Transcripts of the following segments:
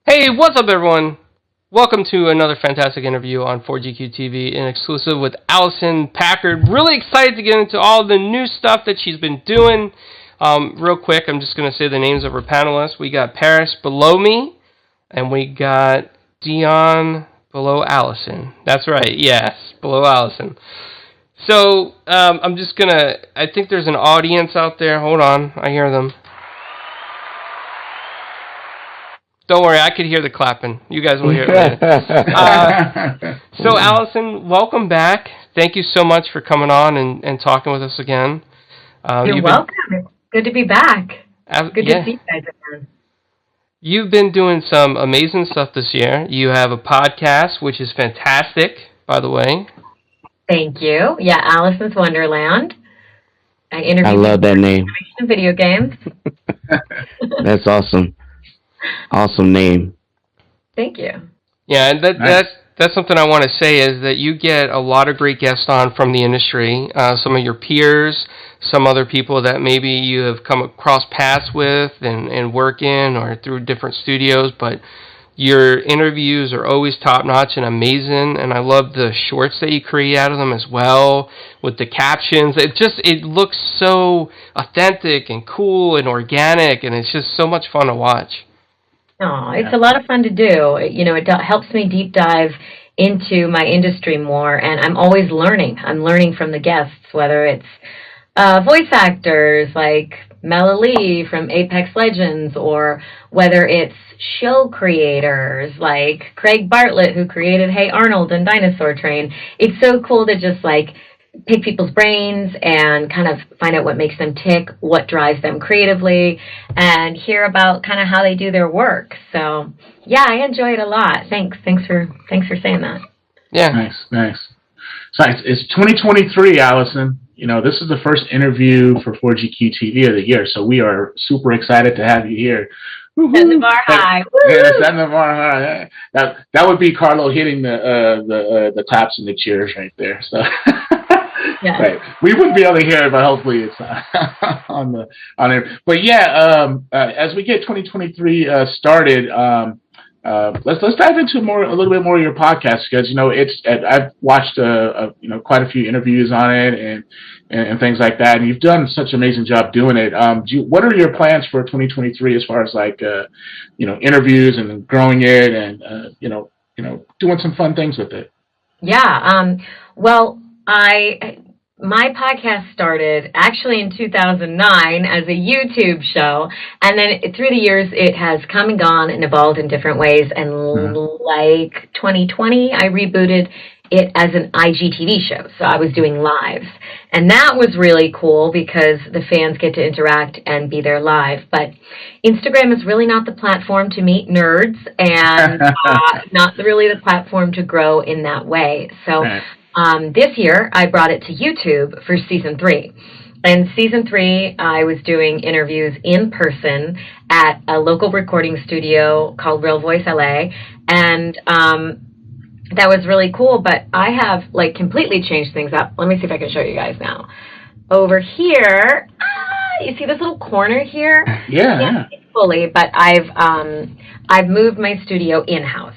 Hey, what's up, everyone? Welcome to another fantastic interview on 4GQ TV, an exclusive with Alicyn Packard. Really excited to get into all the new stuff that she's been doing. Real quick, I'm just going to say the names of her panelists. We got Paris below me, and we got Dion below Alicyn. That's right, yes, below Alicyn. So, I think there's an audience out there. Hold on, I hear them. Don't worry, I could hear the clapping. You guys will hear it later. So, Alicyn, welcome back. Thank you so much for coming on and talking with us again. You're welcome. It's good to be back. Good to see you guys again. You've been doing some amazing stuff this year. You have a podcast, which is fantastic, by the way. Thank you. Yeah, Alice's Wonderland. I love that name. Video games. That's awesome. Awesome name. Thank you. Yeah, and that's something I want to say is that you get a lot of great guests on from the industry, some of your peers, some other people that maybe you have come across paths with and work in or through different studios, but your interviews are always top-notch and amazing, and I love the shorts that you create out of them as well, with the captions. It looks so authentic and cool and organic, and it's just so much fun to watch. Oh, it's a lot of fun to do. You know, it helps me deep dive into my industry more, and I'm always learning. I'm learning from the guests, whether it's voice actors like Mel Lee from Apex Legends, or whether it's show creators like Craig Bartlett, who created Hey Arnold and Dinosaur Train. It's so cool to just pick people's brains and kind of find out what makes them tick, what drives them creatively, and hear about kind of how they do their work. So, yeah, I enjoy it a lot. Thanks for saying that. Yeah. Nice. So it's 2023, Alicyn. You know, this is the first interview for 4GQ TV of the year, so we are super excited to have you here. Set the bar high. Yeah, setting the bar high. That would be Carlo hitting the taps and the cheers right there. So. Yeah. Right. We wouldn't be able to hear it, but hopefully it's on there. But yeah, as we get 2023 started, let's dive into a little bit more of your podcast, because I've watched quite a few interviews on it and things like that, and you've done such an amazing job doing it. What are your plans for 2023 as far as interviews and growing it and doing some fun things with it? Yeah. Well, my podcast started actually in 2009 as a YouTube show, and then through the years it has come and gone and evolved in different ways, and like 2020 I rebooted it as an IGTV show, so I was doing lives, and that was really cool because the fans get to interact and be there live. But Instagram is really not the platform to meet nerds, and not really the platform to grow in that way. So this year, I brought it to YouTube for Season 3. And Season 3, I was doing interviews in person at a local recording studio called Real Voice LA. And that was really cool. But I have, completely changed things up. Let me see if I can show you guys now. Over here, you see this little corner here? Yeah. Fully, but I've moved my studio in-house.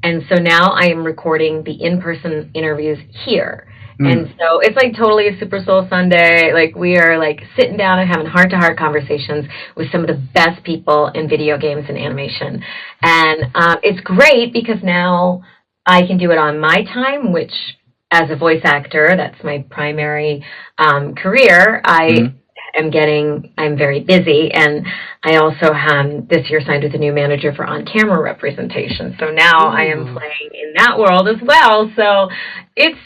And so now I am recording the in-person interviews here. And so it's totally a Super Soul Sunday. We are sitting down and having heart-to-heart conversations with some of the best people in video games and animation. And it's great because now I can do it on my time, which as a voice actor, that's my primary career. I'm very busy, and I also this year signed with a new manager for on-camera representation. So now I am playing in that world as well. So it's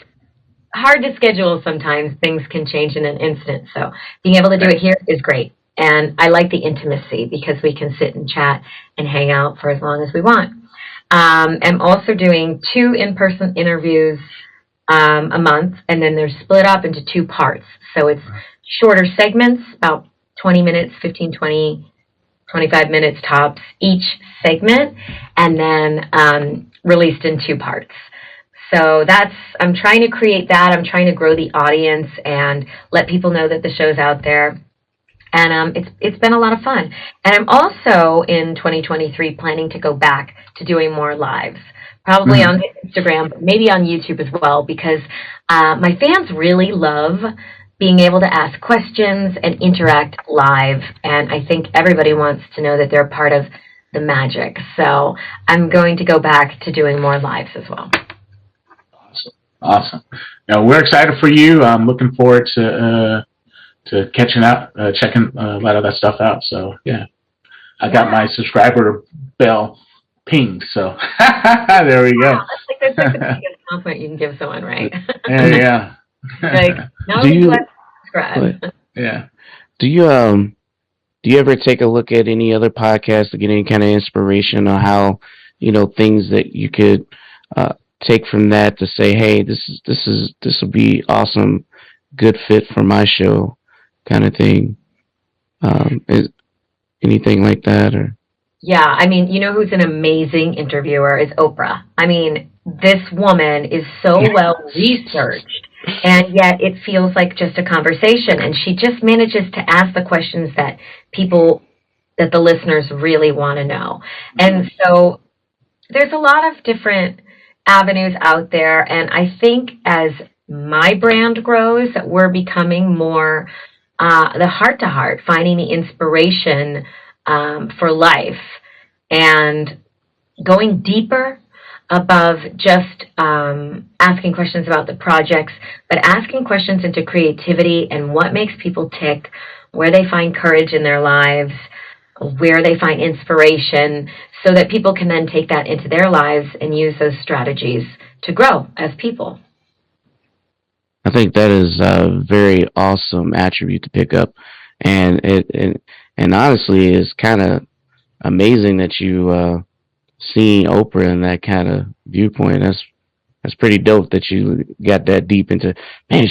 hard to schedule sometimes. Things can change in an instant. So being able to do it here is great. And I like the intimacy because we can sit and chat and hang out for as long as we want. I'm also doing 2 in-person interviews a month, and then they're split up into 2 parts. So it's shorter segments, about 20 minutes, 15, 20, 25 minutes tops each segment, and then released in 2 parts. So I'm trying to create that. I'm trying to grow the audience and let people know that the show's out there. And it's been a lot of fun. And I'm also in 2023 planning to go back to doing more lives, probably on Instagram, but maybe on YouTube as well, because my fans really love being able to ask questions and interact live. And I think everybody wants to know that they're part of the magic. So I'm going to go back to doing more lives as well. Awesome. Now, we're excited for you. I'm looking forward to catching up, checking a lot of that stuff out. So, yeah. I got my subscriber bell pinged, so there we go. That's like the biggest compliment you can give someone, right? Yeah. Like, now you subscribe. Yeah. Do you ever take a look at any other podcasts to get any kind of inspiration on how, things that you could take from that to say, hey, this will be awesome, good fit for my show, kind of thing? Is anything like that, or? Yeah, I mean, you know who's an amazing interviewer is Oprah. I mean, this woman is so well researched, and yet it feels like just a conversation. And she just manages to ask the questions that the listeners really want to know. And so there's a lot of different avenues out there. And I think as my brand grows, we're becoming more the heart-to-heart, finding the inspiration for life and going deeper above just asking questions about the projects, but asking questions into creativity and what makes people tick, where they find courage in their lives, where they find inspiration, so that people can then take that into their lives and use those strategies to grow as people. I think that is a very awesome attribute to pick up, and and honestly, it's kind of amazing that you seen Oprah in that kind of viewpoint. That's pretty dope that you got that deep into. Man,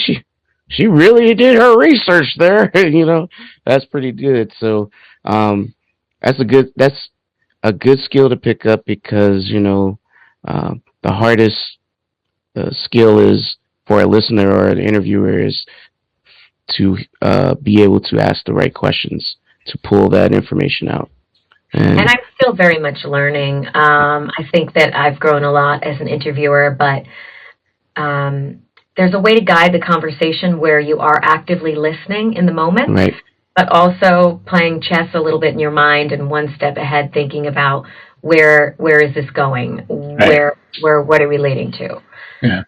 she really did her research there. That's pretty good. So that's a good skill to pick up, because the hardest skill is for a listener or an interviewer is to be able to ask the right questions to pull that information out. And I'm still very much learning. I think that I've grown a lot as an interviewer, but there's a way to guide the conversation where you are actively listening in the moment, right, but also playing chess a little bit in your mind and one step ahead, thinking about where is this going? Right. What are we leading to? Yeah.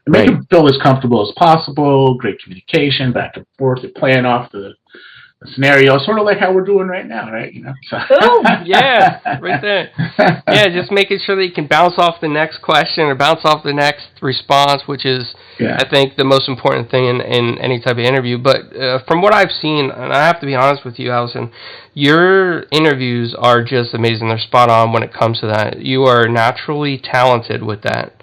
Make them feel as comfortable as possible, great communication, back and forth, playing off the scenario, sort of like how we're doing right now, right? So. Boom! Yeah, right there. Yeah, just making sure that you can bounce off the next question or bounce off the next response, which is, I think, the most important thing in any type of interview. But from what I've seen, and I have to be honest with you, Alicyn, your interviews are just amazing. They're spot on when it comes to that. You are naturally talented with that.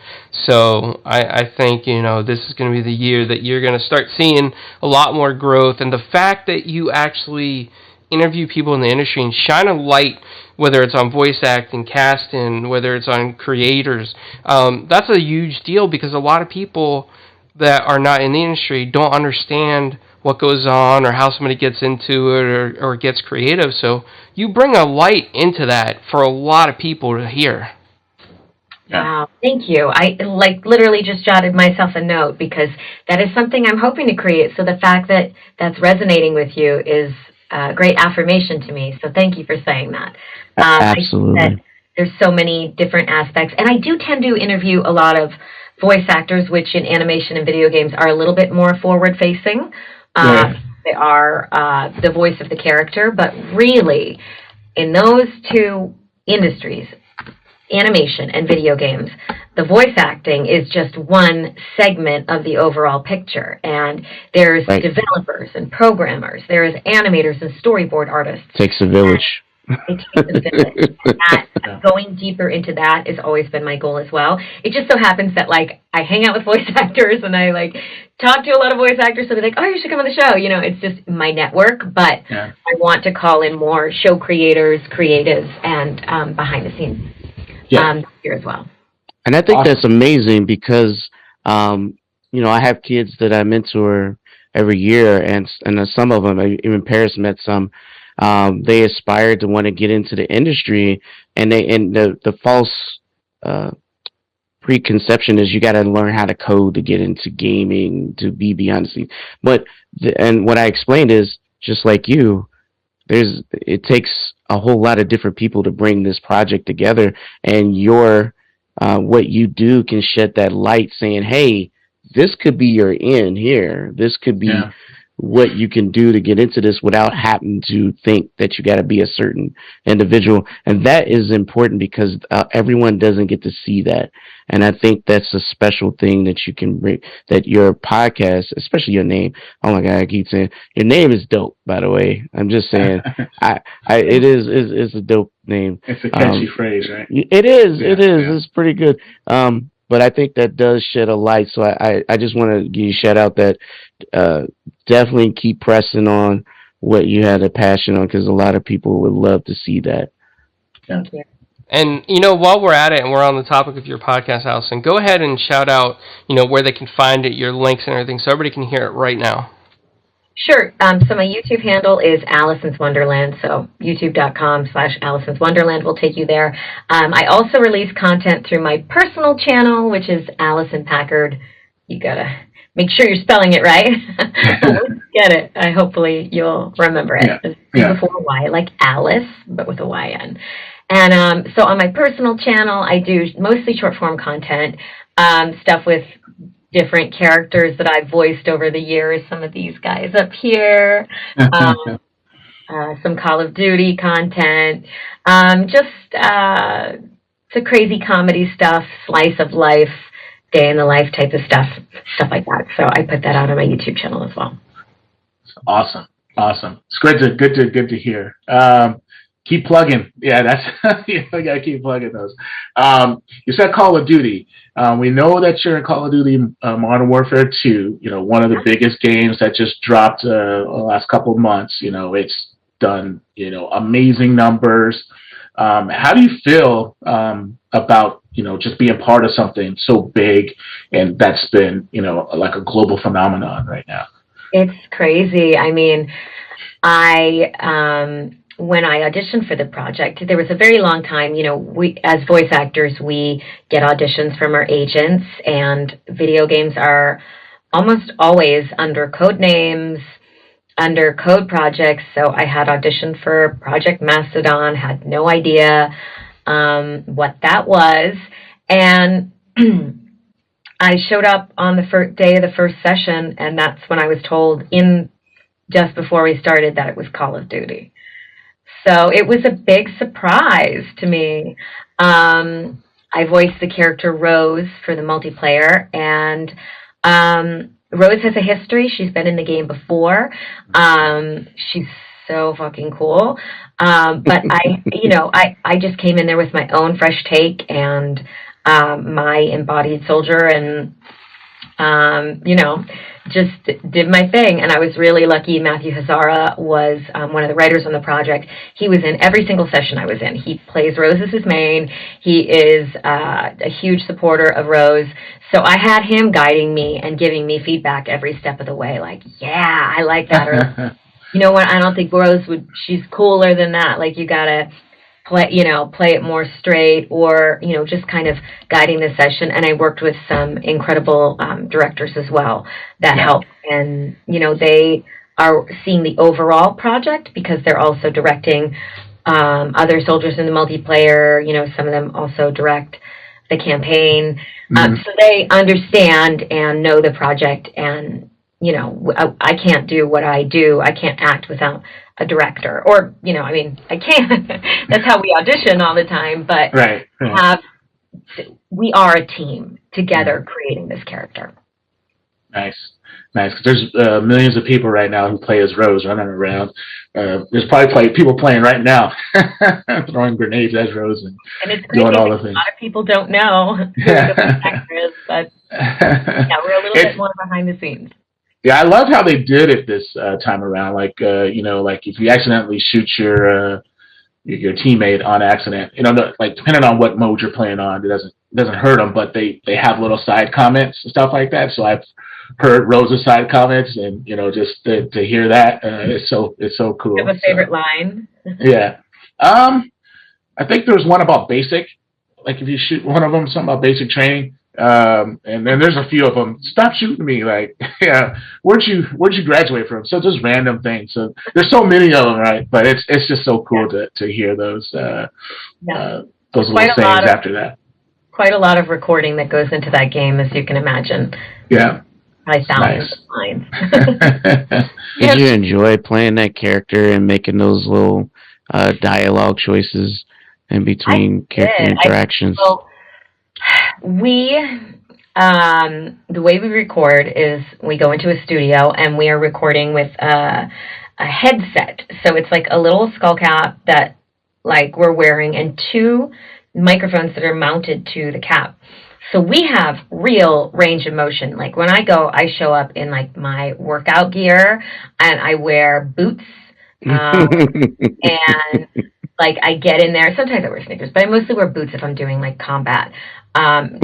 So I think, this is going to be the year that you're going to start seeing a lot more growth. And the fact that you actually interview people in the industry and shine a light, whether it's on voice acting, casting, whether it's on creators, that's a huge deal, because a lot of people that are not in the industry don't understand what goes on or how somebody gets into it or gets creative. So you bring a light into that for a lot of people to hear. Yeah. Wow, thank you. I literally just jotted myself a note, because that is something I'm hoping to create. So the fact that that's resonating with you is a great affirmation to me. So thank you for saying that. Absolutely. I think that there's so many different aspects, and I do tend to interview a lot of voice actors, which in animation and video games are a little bit more forward-facing. They are the voice of the character, but really, in those two industries, animation and video games, the voice acting is just one segment of the overall picture. And there's developers and programmers, there's animators and storyboard artists. Takes a village. It takes a village. Going deeper into that has always been my goal as well. It just so happens that I hang out with voice actors and I talk to a lot of voice actors, so they're like, oh, you should come on the show. It's just my network, but I want to call in more show creators, creatives, and behind the scenes here as well. And I think that's amazing, because I have kids that I mentor every year, and some of them, even Paris met some. They aspired to want to get into the industry, and the false preconception is you got to learn how to code to get into gaming, to be behind the scenes. But and what I explained is, just like you, it takes a whole lot of different people to bring this project together, and what you do can shed that light, saying, hey, this could be your end here. This could be what you can do to get into this without having to think that you got to be a certain individual. And that is important because everyone doesn't get to see that. And I think that's a special thing that you can bring, that your podcast, especially your name. Oh my God, I keep saying your name is dope, by the way. I'm just saying, it is a dope name. It's a catchy phrase, right? It is. It's pretty good. But I think that does shed a light. So I just want to give you a shout out that definitely keep pressing on what you had a passion on, because a lot of people would love to see that. Thank you. And, while we're at it and we're on the topic of your podcast, Alicyn, go ahead and shout out, where they can find it, your links and everything, so everybody can hear it right now. Sure. So my YouTube handle is Alicyn's Wonderland. So youtube.com/Alicyn's Wonderland will take you there. I also release content through my personal channel, which is Alicyn Packard. You gotta make sure you're spelling it right. Get it. Hopefully you'll remember it. Before Y, like Alice, but with a Y-N. And so on my personal channel, I do mostly short form content, stuff with different characters that I've voiced over the years. Some of these guys up here, some Call of Duty content, just the crazy comedy stuff, slice of life, day in the life type of stuff like that. So I put that out on my YouTube channel as well. Awesome. It's good to hear. Keep plugging. Yeah, that's you gotta keep plugging those. You said Call of Duty. We know that you're in Call of Duty Modern Warfare 2. One of the biggest games that just dropped the last couple of months. It's done amazing numbers. How do you feel about just being part of something so big and that's been like a global phenomenon right now? It's crazy. I mean, when I auditioned for the project, there was a very long time, we, as voice actors, we get auditions from our agents, and video games are almost always under code names, under code projects. So I had auditioned for Project Mastodon, had no idea what that was. And I showed up on the first day of the first session, and that's when I was told just before we started that it was Call of Duty. So it was a big surprise to me. I voiced the character Rose for the multiplayer, and Rose has a history. She's been in the game before. She's so fucking cool. But I just came in there with my own fresh take and my embodied soldier, and just did my thing. And I was really lucky. Matthew Hazara was one of the writers on the project. He was in every single session I was in. He plays Rose as his main. He is a huge supporter of Rose. So I had him guiding me and giving me feedback every step of the way, like, yeah, I like that. Or, what, I don't think Rose she's cooler than that. Like, you gotta play it more straight, or, just kind of guiding the session. And I worked with some incredible directors as well that helped. And, they are seeing the overall project because they're also directing other soldiers in the multiplayer. Some of them also direct the campaign. So they understand and know the project. And, I can't do what I do. I can't act without a director, or, I can't. That's how we audition all the time. But right. we are a team together creating this character. Nice. There's millions of people right now who play as Rose running around. There's probably people playing right now, throwing grenades as Rose and it's doing all the things. A lot of people don't know who the actor is, but we're a little bit more behind the scenes. Yeah, I love how they did it this time around. Like, like if you accidentally shoot your teammate on accident, like depending on what mode you're playing on, it doesn't hurt them, but they have little side comments and stuff like that. So I've heard Rose's side comments, and just to hear that, it's so cool. You have a favorite line? Yeah. I think there was one about basic, like if you shoot one of them, something about basic training. And then there's a few of them. Stop shooting me! Like, yeah, where'd you graduate from? So just random things. So there's so many of them, right? But it's just so cool to hear those little sayings after that. Quite a lot of recording that goes into that game, as you can imagine. Yeah. Probably thousands of lines. Did you enjoy playing that character and making those little dialogue choices in between character interactions? The way we record is we go into a studio and we are recording with a headset. So it's like a little skull cap that like we're wearing and two microphones that are mounted to the cap. So we have real range of motion. Like when I show up in like my workout gear and I wear boots. And like I get in there. Sometimes I wear sneakers, but I mostly wear boots if I'm doing like combat. And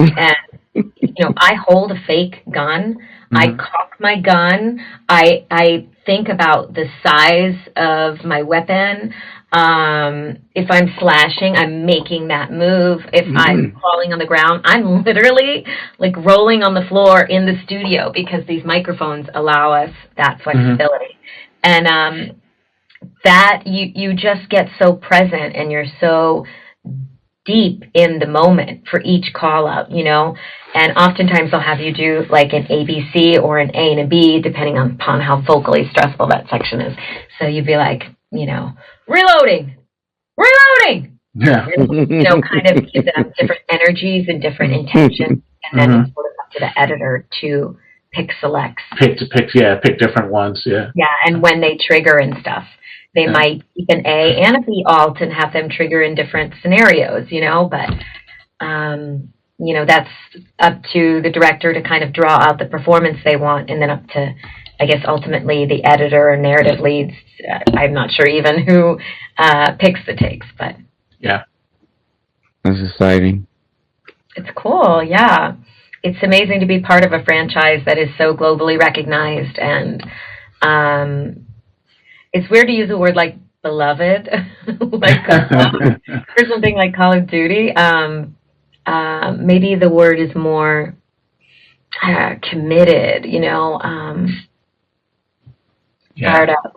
I hold a fake gun. Mm-hmm. I cock my gun. I think about the size of my weapon. If I'm slashing, I'm making that move. If I'm crawling on the ground, I'm literally like rolling on the floor in the studio because these microphones allow us that flexibility. And that you just get so present and you're so deep in the moment for each call out, and oftentimes I'll have you do like an ABC or an A and a B depending upon how vocally stressful that section is. So you'd be like, reloading, yeah, kind of give them different energies and different intentions, and then it's sort of up to the editor to pick different ones, yeah, and when they trigger and stuff. They might keep an A and a B alt and have them trigger in different scenarios, but, that's up to the director to kind of draw out the performance they want, and then up to, I guess, ultimately the editor or narrative leads. I'm not sure even who picks the takes, but. Yeah. That's exciting. It's cool, yeah. It's amazing to be part of a franchise that is so globally recognized, and it's weird to use a word like beloved, like or something like Call of Duty. Maybe the word is more committed, fired up.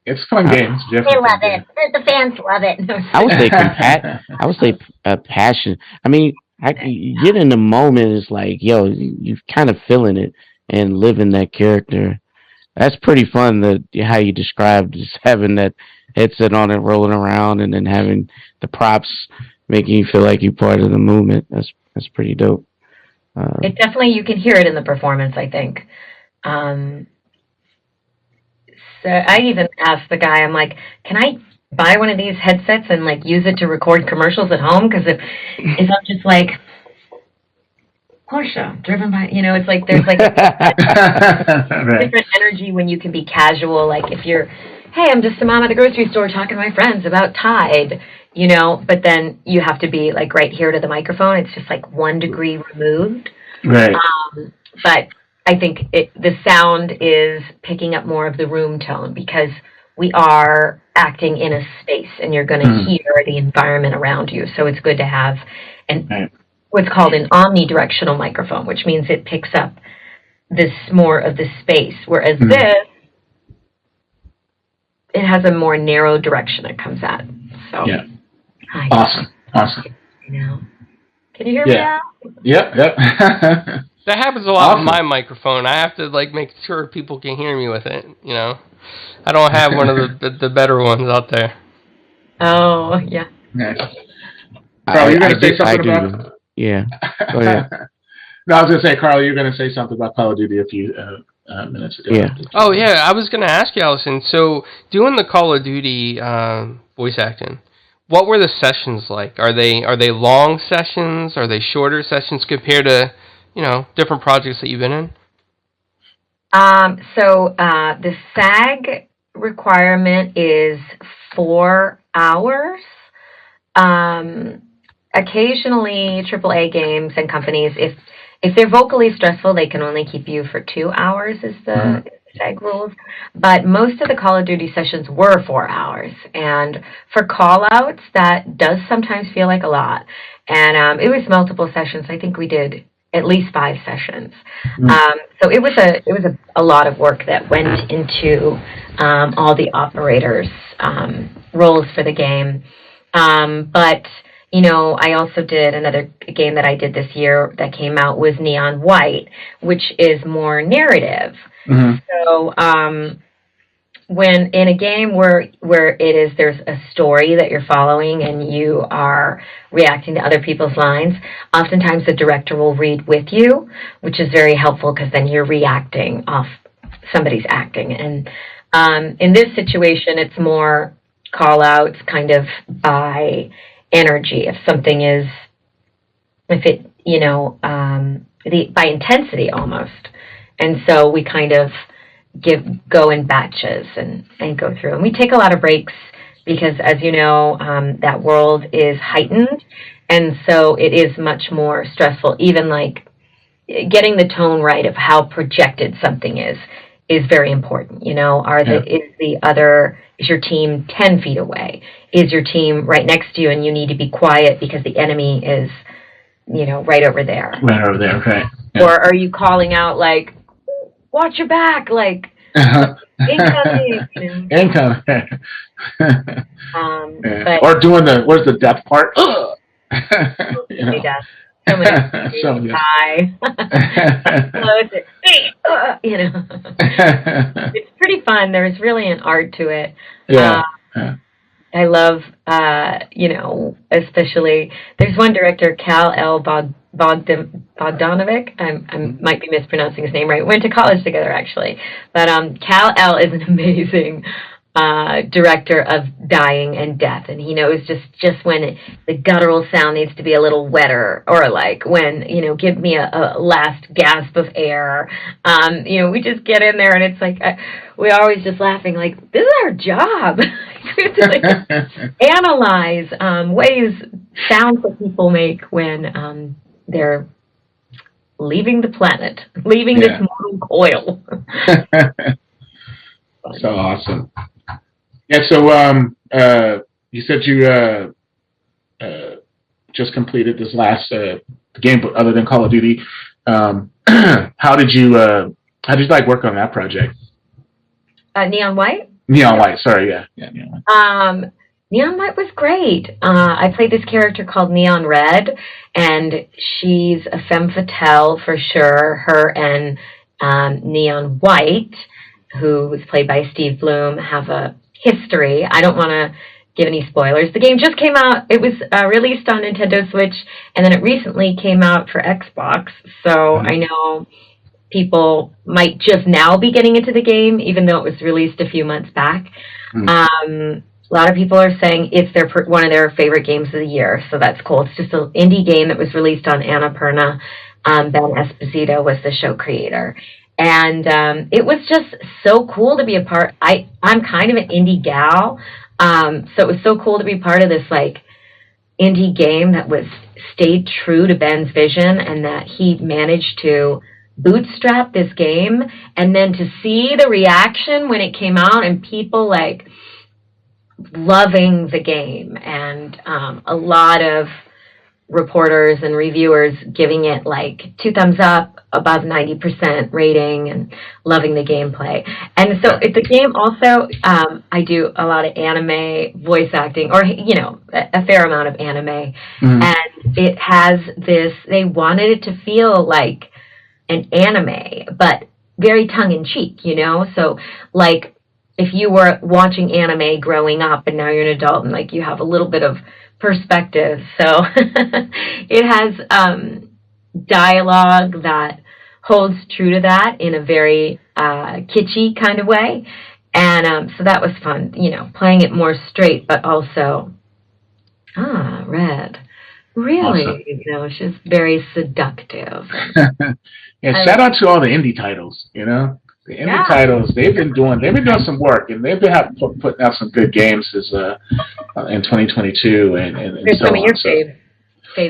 It's fun games. They love it. The fans love it. I would say passion. I mean, you get in the moment. It's like, you're kind of feeling it and living that character. That's pretty fun, how you described just having that headset on and rolling around and then having the props making you feel like you're part of the movement. That's pretty dope. It definitely, you can hear it in the performance, I think. So I even asked the guy, I'm like, can I buy one of these headsets and like use it to record commercials at home? Because if I'm just like, Porsche, driven by, it's like there's like a different energy when you can be casual. Like if you're, hey, I'm just a mom at the grocery store talking to my friends about Tide, but then you have to be like right here to the microphone. It's just like 1 degree removed. Right. But I think the sound is picking up more of the room tone because we are acting in a space and you're going to hear the environment around you. So it's good to have what's called an omnidirectional microphone, which means it picks up more of the space, whereas this, it has a more narrow direction it comes at. So, yeah. Awesome. Can you hear me now? Yep. That happens a lot with my microphone. I have to make sure people can hear me with it. I don't have one of the better ones out there. Oh yeah. Nice. Carl, you're gonna say something about? Yeah. Go ahead. No, I was gonna say, Carl, you're gonna say something about Call of Duty a few minutes ago. Yeah. Oh yeah, I was gonna ask you, Alicyn. So, doing the Call of Duty voice acting, what were the sessions like? Are they long sessions? Are they shorter sessions compared to different projects that you've been in? So the SAG requirement is 4 hours. Occasionally, AAA games and companies, if if they're vocally stressful, they can only keep you for 2 hours is the SAG rules. But most of the Call of Duty sessions were 4 hours. And for call-outs, that does sometimes feel like a lot. And it was multiple sessions. I think we did at least 5 sessions. So it was a lot of work that went into all the operators' roles for the game. But you know, I also did another game that I did this year that came out was Neon White, which is more narrative. So when in a game where there's a story that you're following and you are reacting to other people's lines, oftentimes the director will read with you, which is very helpful because then you're reacting off somebody's acting. And in this situation, it's more call-outs kind of by energy. If something is, by intensity almost. And so we kind of go in batches and go through. And we take a lot of breaks because, as you know, that world is heightened. And so it is much more stressful. Even like getting the tone right of how projected something is very important. You know, is your team 10 feet away? Is your team right next to you and you need to be quiet because the enemy is, right over there? Right over there, okay. Yeah. Or are you calling out like, watch your back, like, incoming? Incoming. Or doing where's the depth part? Death. Somebody die. It's pretty fun. There's really an art to it. Yeah. I love, especially, there's one director, Cal L. Bogdanovic. I might be mispronouncing his name right. Went to college together, actually. But Cal L. is an amazing director of dying and death. And he knows just when the guttural sound needs to be a little wetter, or like when, give me a last gasp of air. We just get in there and it's like, we're always just laughing like, this is our job. We have to analyze sounds that people make when they're leaving the planet, leaving this mortal coil. So awesome. Yeah, so you said you just completed this last game, other than Call of Duty. How did you like work on that project? Neon White? Neon White, sorry, yeah, Neon White. Neon White was great. I played this character called Neon Red, and she's a femme fatale for sure. Her and Neon White, who was played by Steve Bloom, have a history. I don't want to give any spoilers. The game just came out. It was released on Nintendo Switch, and then it recently came out for Xbox. So I know people might just now be getting into the game, even though it was released a few months back. A lot of people are saying it's one of their favorite games of the year, so that's cool. It's just an indie game that was released on Annapurna. Ben Esposito was the show creator. And it was just so cool to be a part. I'm kind of an indie gal, so it was so cool to be part of this like indie game that stayed true to Ben's vision, and that he managed to bootstrap this game, and then to see the reaction when it came out and people like loving the game, and a lot of reporters and reviewers giving it like 2 thumbs up, above 90% rating, and loving the gameplay. And so the game also, I do a lot of anime voice acting, or a fair amount of anime, and it has this. They wanted it to feel like an anime, but very tongue-in-cheek, so like if you were watching anime growing up and now you're an adult and like you have a little bit of perspective. So it has dialogue that holds true to that in a very kitschy kind of way. And so that was fun, playing it more straight, but also, Red. Really, awesome. She's very seductive. Yeah, shout out to all the indie titles, The indie titles, they've been doing some work, and they've been putting out some good games in 2022 and There's so some of on. your faves.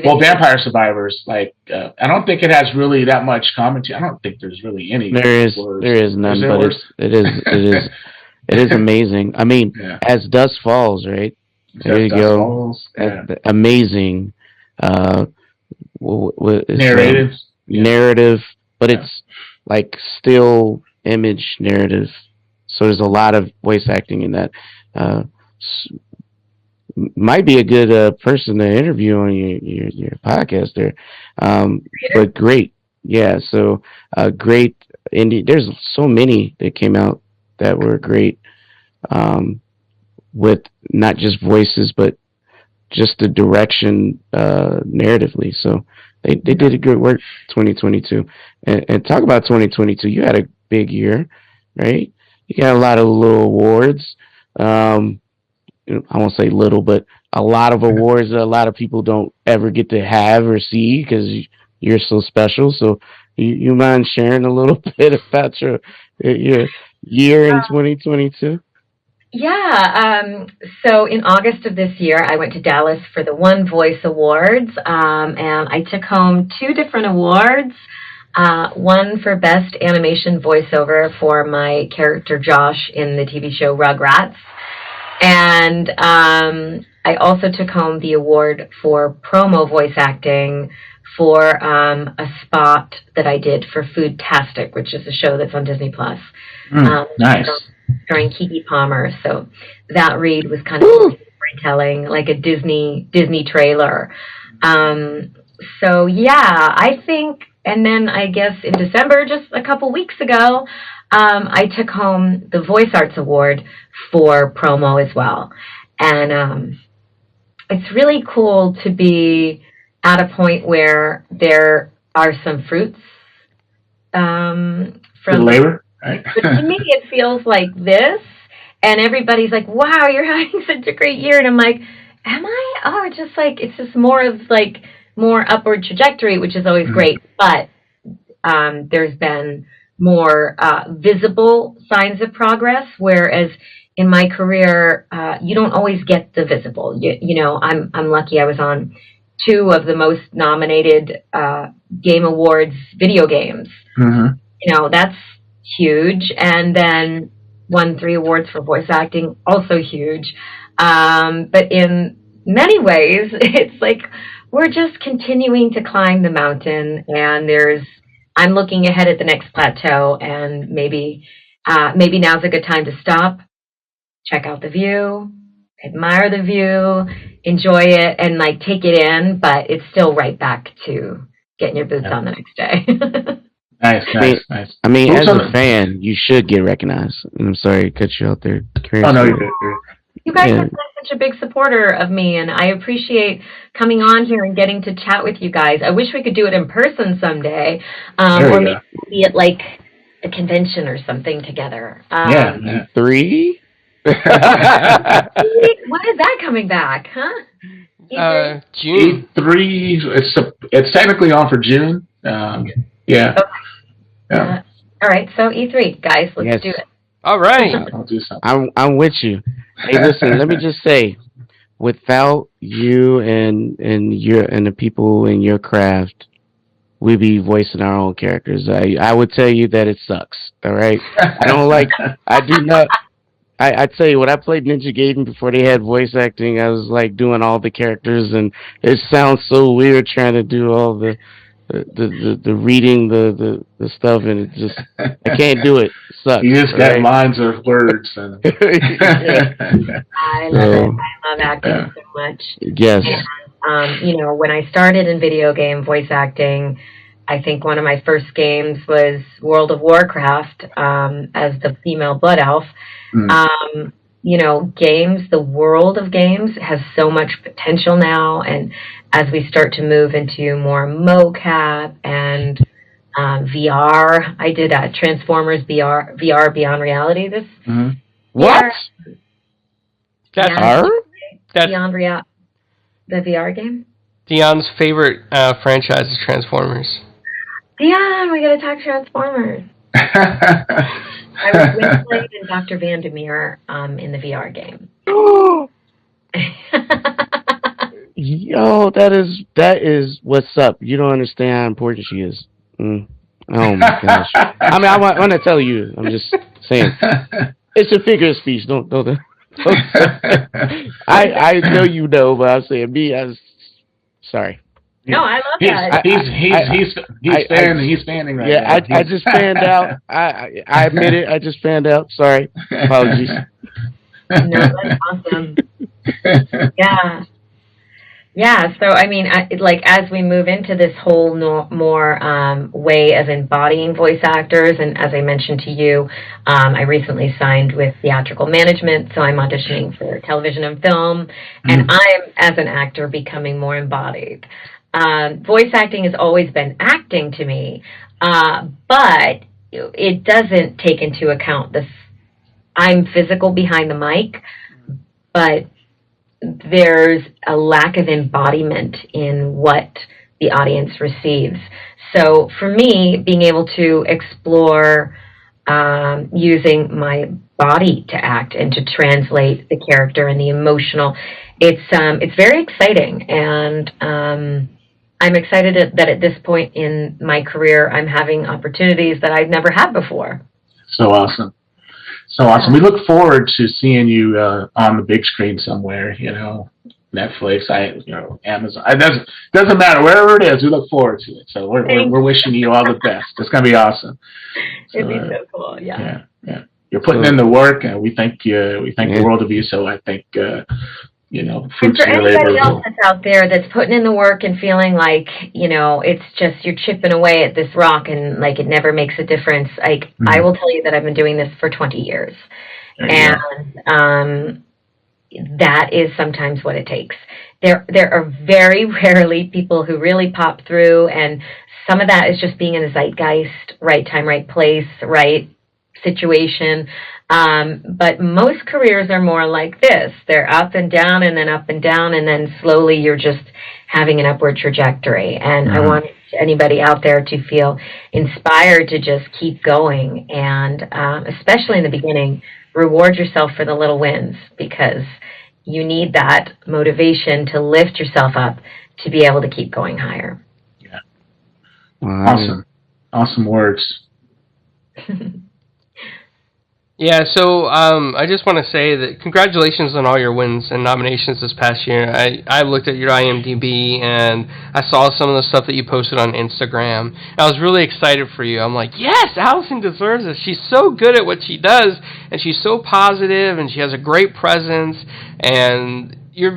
Well, Vampire Survivors, like, I don't think it has really that much commentary. I don't think there's really any. There is none, but it is amazing. I mean, As Dusk Falls, right? There you go. Falls, amazing. Narrative, but it's like still image narrative. So there's a lot of voice acting in that. Might be a good person to interview on your podcast there. But great. Yeah, so great indie. There's so many that came out that were great, with not just voices, but just the direction narratively. So they did a good work 2022. And talk about 2022. You had a big year, right? You got a lot of little awards. I won't say little, but a lot of awards that a lot of people don't ever get to have or see because you're so special. So you mind sharing a little bit about your year in 2022? Yeah. So in August of this year, I went to Dallas for the One Voice Awards, and I took home 2 different awards. One for Best Animation Voiceover for my character Josh in the TV show Rugrats. And I also took home the award for promo voice acting for a spot that I did for Foodtastic, which is a show that's on Disney+. Nice. Starring Keke Palmer. So that read was kind of storytelling, like a Disney trailer. So yeah, I think, and then I guess in December, just a couple weeks ago, I took home the Voice Arts Award for promo as well. And it's really cool to be at a point where there are some fruits from labor, right? But to me, it feels like this, and everybody's like, wow, you're having such a great year. And I'm like, am I? Oh, it's just more upward trajectory, which is always great. But there's been more visible signs of progress, whereas in my career, you don't always get the visible. You know, I'm lucky I was on 2 of the most nominated Game Awards video games. Mm-hmm. You know, that's huge. And then won 3 awards for voice acting, also huge. But in many ways, it's like we're just continuing to climb the mountain, and I'm looking ahead at the next plateau, and maybe now's a good time to stop, check out the view, admire the view, enjoy it, and like take it in, but it's still right back to getting your boots on the next day. Nice. I mean, as a fan, you should get recognized. And I'm sorry to cut you out there. Oh, no, you're good. You guys have been such a big supporter of me, and I appreciate coming on here and getting to chat with you guys. I wish we could do it in person someday, or maybe at like a convention or something together. 3? When is that coming back, huh? June. E3. It's technically on for June. Yeah. Okay. Yeah. All right. So E3, guys, let's do it. All right. I'll do something. I'm with you. Hey, listen. Let me just say, without you and the people in your craft, we'd be voicing our own characters. I would tell you that it sucks. All right. I do not. I tell you, when I played Ninja Gaiden before they had voice acting, I was like doing all the characters, and it sounds so weird trying to do all the reading the stuff, and it just I can't do it. It sucks. You just got lines of words. And I love it. I love acting so much. Yes. And, when I started in video game voice acting, I think one of my first games was World of Warcraft as the female Blood Elf. The world of games has so much potential now, and as we start to move into more mocap and VR, I did Transformers VR Beyond Reality. What? Beyond Reality, the VR game. Dion's favorite franchise is Transformers. Dion, we gotta talk Transformers. I was Winslade and Dr. Vandermeer in the VR game. Yo, that is what's up. You don't understand how important she is. Mm. Oh my gosh. I mean, I want to tell you. I'm just saying. It's a figure of speech. Don't. I know you know, but I'm saying me. I was sorry. No, I love that. He's standing right now. Yeah, I just fanned out. I admit it. I just fanned out. Sorry. Apologies. No, that's awesome. Yeah. Yeah, so I mean, as we move into this whole more way of embodying voice actors, and as I mentioned to you, I recently signed with theatrical management, so I'm auditioning for television and film, and I'm, as an actor, becoming more embodied. Voice acting has always been acting to me, but it doesn't take into account this. I'm physical behind the mic, but there's a lack of embodiment in what the audience receives. So for me, being able to explore using my body to act and to translate the character and the emotional, it's very exciting, and I'm excited that at this point in my career, I'm having opportunities that I've never had before. So awesome. So awesome. We look forward to seeing you on the big screen somewhere, Netflix, Amazon. It doesn't matter. Wherever it is, we look forward to it. So we're wishing you all the best. It's going to be awesome. It'd be so cool, yeah. Yeah. You're putting in the work, and we thank the world of you. So I think, and fruits for of your labor. anybody else that's out there that's putting in the work and feeling like, it's just you're chipping away at this rock and like it never makes a difference, I will tell you that I've been doing this for 20 years. And that is sometimes what it takes. There are very rarely people who really pop through, and some of that is just being in the zeitgeist, right time, right place, right situation. But most careers are more like this. They're up and down and then up and down, and then slowly you're just having an upward trajectory. And I want anybody out there to feel inspired to just keep going, and especially in the beginning, reward yourself for the little wins, because you need that motivation to lift yourself up to be able to keep going higher. Yeah. Awesome words. Yeah, so I just want to say that congratulations on all your wins and nominations this past year. I looked at your IMDb, and I saw some of the stuff that you posted on Instagram. And I was really excited for you. I'm like, yes, Alicyn deserves this. She's so good at what she does, and she's so positive, and she has a great presence, and you're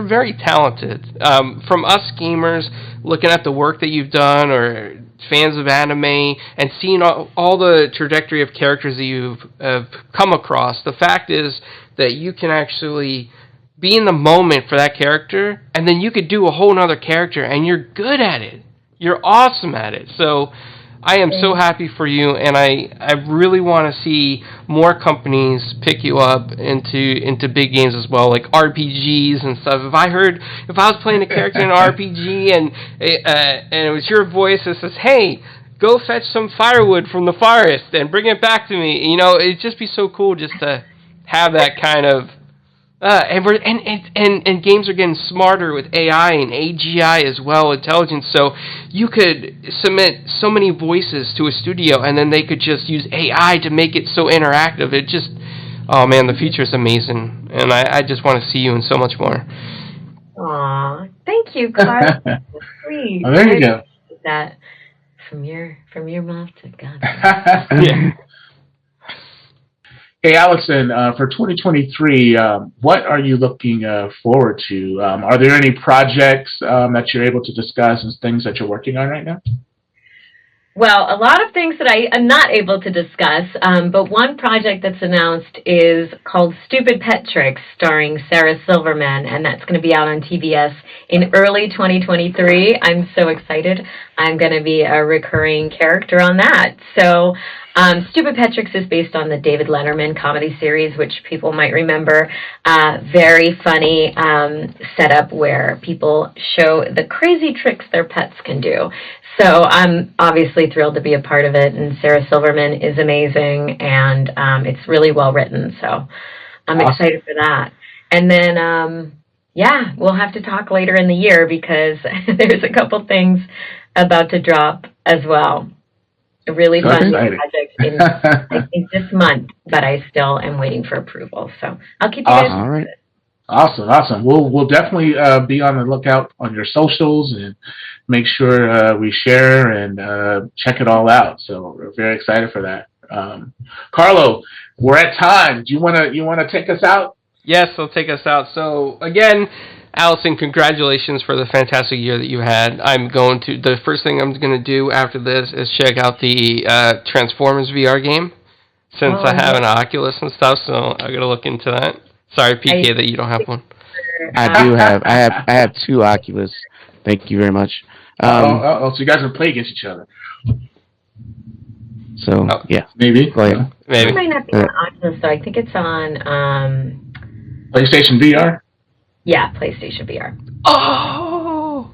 very talented. From us gamers, looking at the work that you've done, or fans of anime, and seeing all the trajectory of characters that you've come across, the fact is that you can actually be in the moment for that character, and then you could do a whole nother character, and you're good at it. You're awesome at it. So I am so happy for you, and I really want to see more companies pick you up into big games as well, like RPGs and stuff. If I was playing a character in an RPG and it was your voice that says, "Hey, go fetch some firewood from the forest and bring it back to me," it'd just be so cool just to have that kind of. And games are getting smarter with AI and AGI as well, intelligence. So you could submit so many voices to a studio, and then they could just use AI to make it so interactive. It just, oh man, the future is amazing, and I just want to see you in so much more. Aw, thank you, Carl. Sweet. Oh, there you go. That from your mouth to God. Yeah. Hey, Alicyn, for 2023, what are you looking forward to? Are there any projects that you're able to discuss and things that you're working on right now? Well, a lot of things that I am not able to discuss, but one project that's announced is called Stupid Pet Tricks, starring Sarah Silverman, and that's going to be out on TBS in early 2023. I'm so excited. I'm going to be a recurring character on that. So Stupid Pet Tricks is based on the David Letterman comedy series, which people might remember. Very funny setup where people show the crazy tricks their pets can do. So I'm obviously thrilled to be a part of it, and Sarah Silverman is amazing, and it's really well written, so I'm excited for that. And then, yeah, we'll have to talk later in the year because there's a couple things about to drop as well. A really fun new project in, I think, this month, but I still am waiting for approval. So I'll keep you guys All right. Awesome. We'll definitely be on the lookout on your socials and make sure we share and check it all out. So we're very excited for that. Carlo, we're at time. Do you wanna take us out? Yes, they'll take us out. So again, Alicyn, congratulations for the fantastic year that you had. The first thing I'm going to do after this is check out the Transformers VR game, since I have an Oculus and stuff, so I got to look into that. Sorry, PK, that you don't have one. I do have. I have 2 Oculus. Thank you very much. So you guys will play against each other. So, yeah. Maybe. Go ahead. It might not be on Oculus, though. I think it's on... PlayStation VR? Yeah, PlayStation VR. Oh!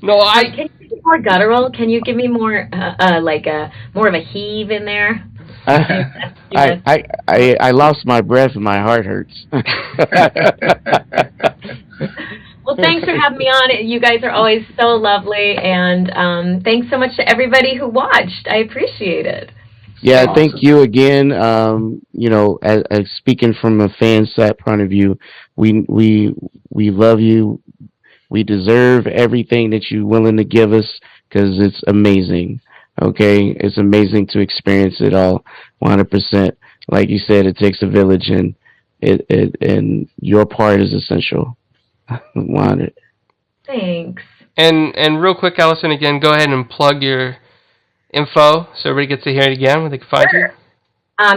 No, Can you give me more guttural? Can you give me more, more of a heave in there? I lost my breath and my heart hurts. Well, thanks for having me on. You guys are always so lovely, and thanks so much to everybody who watched. I appreciate it. Yeah, awesome. Thank you again. As speaking from a fan sat point of view, we love you. We deserve everything that you're willing to give us because it's amazing. Okay, it's amazing to experience it all, 100%. Like you said, it takes a village, and and your part is essential. 100. Thanks. And real quick, Alicyn, again, go ahead and plug your info so everybody gets to hear it again where they can find you.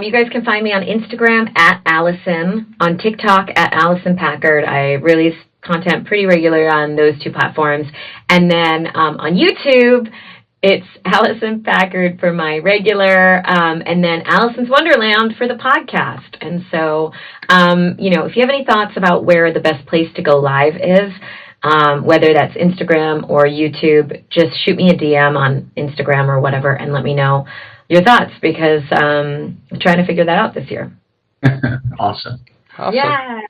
You guys can find me on Instagram at Alicyn, on TikTok at Alicyn Packard. I release content pretty regular on those 2 platforms. And then on YouTube, it's Alicyn Packard for my regular, and then Alicyn's Wonderland for the podcast. And so, if you have any thoughts about where the best place to go live is, whether that's Instagram or YouTube, just shoot me a DM on Instagram or whatever and let me know your thoughts because I'm trying to figure that out this year. Awesome. Yeah.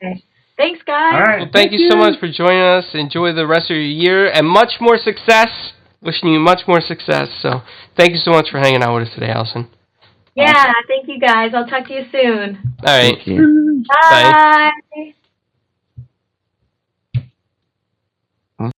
Thanks, guys. All right. Well, thank you so much for joining us. Enjoy the rest of your year and much more success. Wishing you much more success. So thank you so much for hanging out with us today, Alicyn. Yeah, thank you, guys. I'll talk to you soon. All right. Thank you. Bye. Bye.